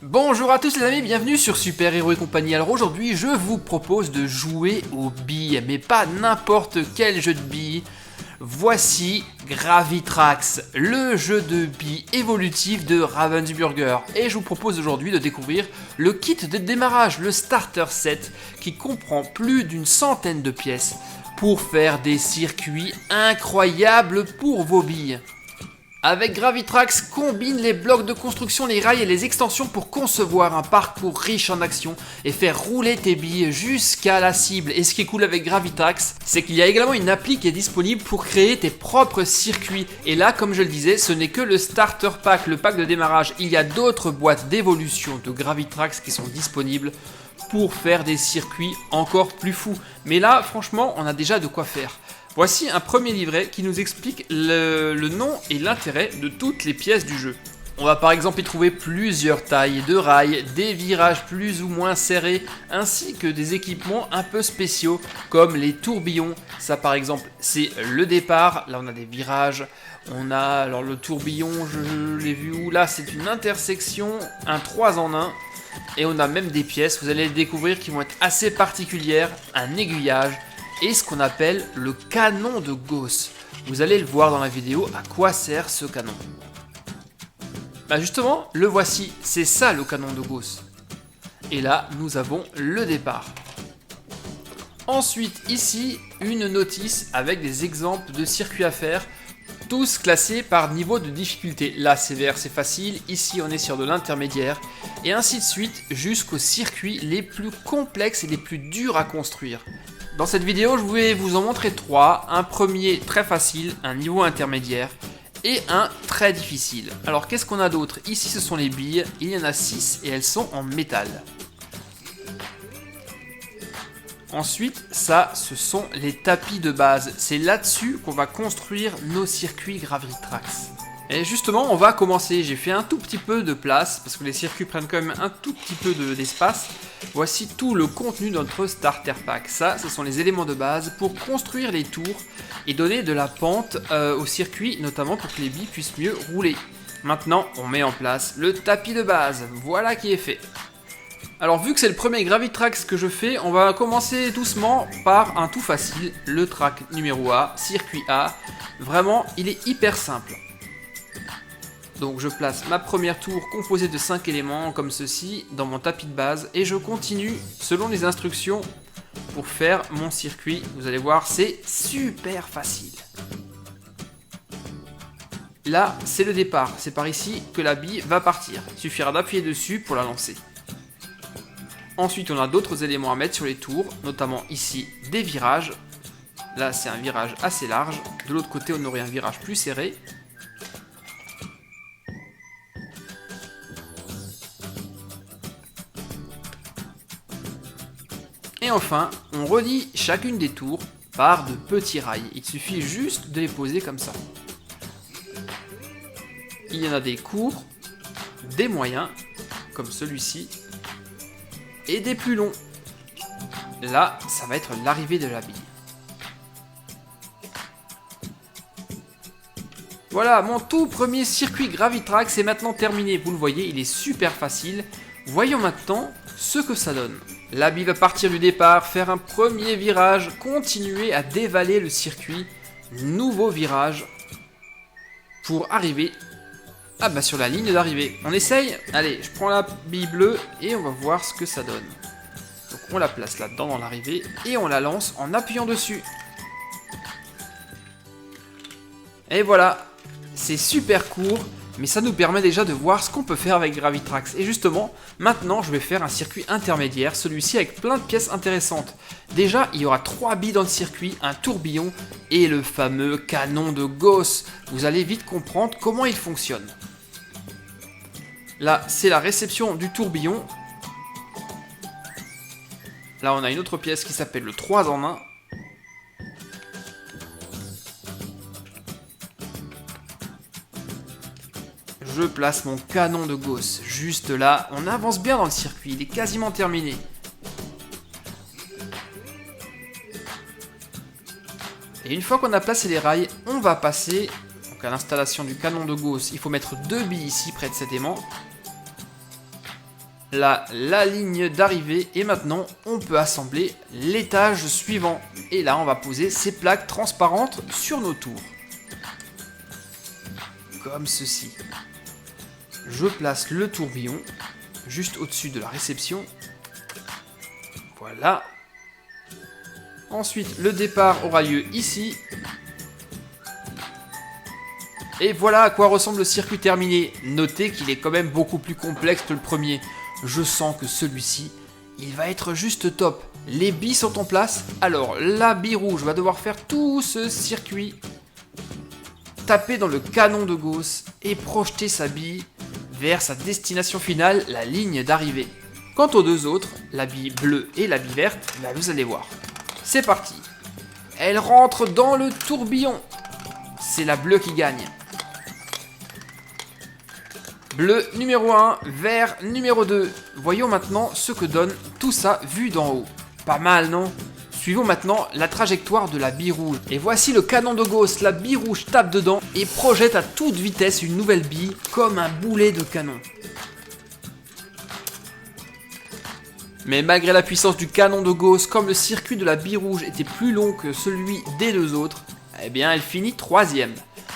Bonjour à tous les amis, bienvenue sur Super Héros et compagnie. Alors aujourd'hui je vous propose de jouer aux billes, mais pas n'importe quel jeu de billes. Voici Gravitrax, le jeu de billes évolutif de Ravensburger. Et je vous propose aujourd'hui de découvrir le kit de démarrage, le starter set, qui comprend plus d'une centaine de pièces pour faire des circuits incroyables pour vos billes. Avec Gravitrax, combine les blocs de construction, les rails et les extensions pour concevoir un parcours riche en action et faire rouler tes billes jusqu'à la cible. Et ce qui est cool avec Gravitrax, c'est qu'il y a également une appli qui est disponible pour créer tes propres circuits. Et là, comme je le disais, ce n'est que le starter pack, le pack de démarrage. Il y a d'autres boîtes d'évolution de Gravitrax qui sont disponibles pour faire des circuits encore plus fous. Mais là, franchement, on a déjà de quoi faire. Voici un premier livret qui nous explique le nom et l'intérêt de toutes les pièces du jeu. On va par exemple y trouver plusieurs tailles de rails, des virages plus ou moins serrés, ainsi que des équipements un peu spéciaux comme les tourbillons. Ça par exemple c'est le départ, là on a des virages, on a alors le tourbillon, je l'ai vu où, là c'est une intersection, un 3 en 1. Et on a même des pièces, vous allez les découvrir, qui vont être assez particulières, un aiguillage, et ce qu'on appelle le canon de Gauss. Vous allez le voir dans la vidéo à quoi sert ce canon. Bah justement, le voici, c'est ça le canon de Gauss. Et là, nous avons le départ. Ensuite, ici, une notice avec des exemples de circuits à faire, tous classés par niveau de difficulté. Là, c'est vert, c'est facile, ici on est sur de l'intermédiaire, et ainsi de suite jusqu'aux circuits les plus complexes et les plus durs à construire. Dans cette vidéo, je vais vous en montrer 3. Un premier très facile, un niveau intermédiaire et un très difficile. Alors qu'est-ce qu'on a d'autre? Ici ce sont les billes, il y en a 6 et elles sont en métal. Ensuite, ça ce sont les tapis de base. C'est là-dessus qu'on va construire nos circuits Gravitrax. Et justement, on va commencer. J'ai fait un tout petit peu de place, parce que les circuits prennent quand même un tout petit peu d'espace. Voici tout le contenu de notre starter pack. Ça, ce sont les éléments de base pour construire les tours et donner de la pente au circuit, notamment pour que les billes puissent mieux rouler. Maintenant, on met en place le tapis de base. Voilà qui est fait. Alors vu que c'est le premier Gravitrax que je fais, on va commencer doucement par un tout facile, le track numéro A, circuit A. Vraiment, il est hyper simple. Donc je place ma première tour composée de 5 éléments comme ceci dans mon tapis de base et je continue selon les instructions pour faire mon circuit. Vous allez voir, c'est super facile. Là, c'est le départ, c'est par ici que la bille va partir. Il suffira d'appuyer dessus pour la lancer. Ensuite, on a d'autres éléments à mettre sur les tours, notamment ici des virages. Là, c'est un virage assez large. De l'autre côté, on aurait un virage plus serré. Et enfin, on relie chacune des tours par de petits rails. Il suffit juste de les poser comme ça. Il y en a des courts, des moyens, comme celui-ci, et des plus longs. Là, ça va être l'arrivée de la bille. Voilà, mon tout premier circuit Gravitrax est maintenant terminé. Vous le voyez, il est super facile. Voyons maintenant ce que ça donne. La bille va partir du départ, faire un premier virage, continuer à dévaler le circuit, nouveau virage, pour arriver sur la ligne d'arrivée. On essaye. Allez, je prends la bille bleue et on va voir ce que ça donne. Donc on la place là-dedans dans l'arrivée et on la lance en appuyant dessus. Et voilà, c'est super court. Mais ça nous permet déjà de voir ce qu'on peut faire avec Gravitrax. Et justement, maintenant je vais faire un circuit intermédiaire, celui-ci avec plein de pièces intéressantes. Déjà, il y aura 3 billes dans le circuit, un tourbillon et le fameux canon de Gauss. Vous allez vite comprendre comment il fonctionne. Là, c'est la réception du tourbillon. Là, on a une autre pièce qui s'appelle le 3 en 1. Je place mon canon de Gauss juste là. On avance bien dans le circuit, il est quasiment terminé. Et une fois qu'on a placé les rails, on va passer à l'installation du canon de Gauss. Il faut mettre 2 billes ici près de cet aimant. là la ligne d'arrivée et maintenant on peut assembler l'étage suivant. Et là on va poser ces plaques transparentes sur nos tours. Comme ceci. Je place le tourbillon juste au-dessus de la réception. Voilà. Ensuite le départ aura lieu ici. Et voilà à quoi ressemble le circuit terminé. Notez qu'il est quand même beaucoup plus complexe que le premier. Je sens que celui-ci, il va être juste top. Les billes sont en place. Alors, la bille rouge va devoir faire tout ce circuit. Taper dans le canon de Gauss et projeter sa bille vers sa destination finale, la ligne d'arrivée. Quant aux deux autres, la bille bleue et la bille verte, là vous allez voir. C'est parti. Elle rentre dans le tourbillon. C'est la bleue qui gagne. Bleu numéro 1, vert numéro 2. Voyons maintenant ce que donne tout ça vu d'en haut. Pas mal, non? Suivons maintenant la trajectoire de la bille rouge. Et voici le canon de Gauss. La bille rouge tape dedans et projette à toute vitesse une nouvelle bille comme un boulet de canon. Mais malgré la puissance du canon de Gauss, comme le circuit de la bille rouge était plus long que celui des deux autres, eh bien elle finit 3e.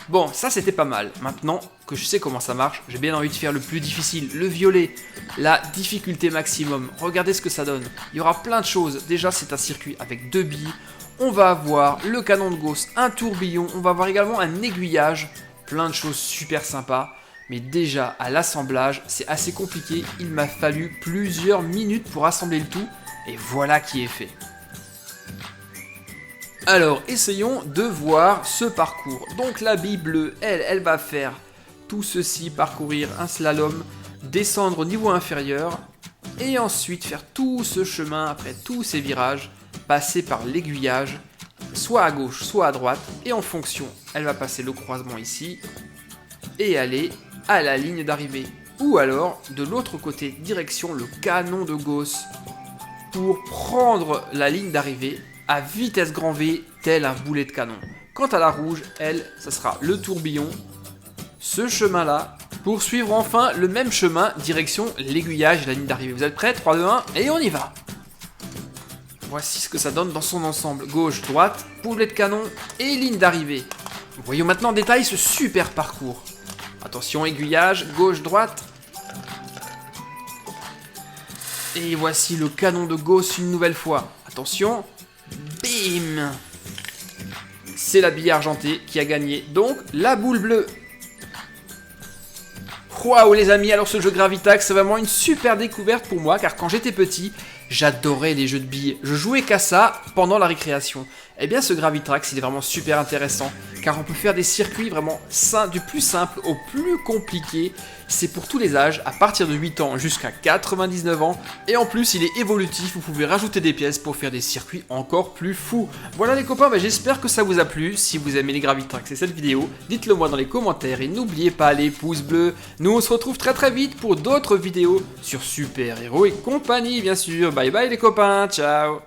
Bon, ça c'était pas mal. Maintenant que je sais comment ça marche, j'ai bien envie de faire le plus difficile, le violet, la difficulté maximum. Regardez ce que ça donne. Il y aura plein de choses. Déjà, c'est un circuit avec 2 billes. On va avoir le canon de Gauss, un tourbillon. On va avoir également un aiguillage. Plein de choses super sympas. Mais déjà, à l'assemblage, c'est assez compliqué. Il m'a fallu plusieurs minutes pour assembler le tout. Et voilà qui est fait. Alors, essayons de voir ce parcours. Donc la bille bleue, elle va faire tout ceci, parcourir un slalom, descendre au niveau inférieur, et ensuite faire tout ce chemin après tous ces virages, passer par l'aiguillage, soit à gauche, soit à droite, et en fonction, elle va passer le croisement ici, et aller à la ligne d'arrivée. Ou alors, de l'autre côté, direction le canon de Gauss, pour prendre la ligne d'arrivée, à vitesse grand V, tel un boulet de canon. Quant à la rouge, elle, ça sera le tourbillon, ce chemin-là, pour suivre enfin le même chemin, direction l'aiguillage et la ligne d'arrivée. Vous êtes prêts? 3, 2, 1, et on y va. Voici ce que ça donne dans son ensemble. Gauche, droite, boulet de canon et ligne d'arrivée. Voyons maintenant en détail ce super parcours. Attention, aiguillage, gauche, droite. Et voici le canon de Gauss une nouvelle fois. Attention. Bim! C'est la bille argentée qui a gagné, donc la boule bleue. Waouh les amis, alors ce jeu Gravitax c'est vraiment une super découverte pour moi, car quand j'étais petit, j'adorais les jeux de billes. Je jouais qu'à ça pendant la récréation. Eh bien ce Gravitax il est vraiment super intéressant, car on peut faire des circuits vraiment du plus simple au plus compliqué. C'est pour tous les âges, à partir de 8 ans jusqu'à 99 ans. Et en plus, il est évolutif, vous pouvez rajouter des pièces pour faire des circuits encore plus fous. Voilà les copains, j'espère que ça vous a plu. Si vous aimez les Gravitax et cette vidéo, dites-le moi dans les commentaires. Et n'oubliez pas les pouces bleus. Nous, on se retrouve très vite pour d'autres vidéos sur Super Héros et compagnie, bien sûr. Bye bye les copains, ciao.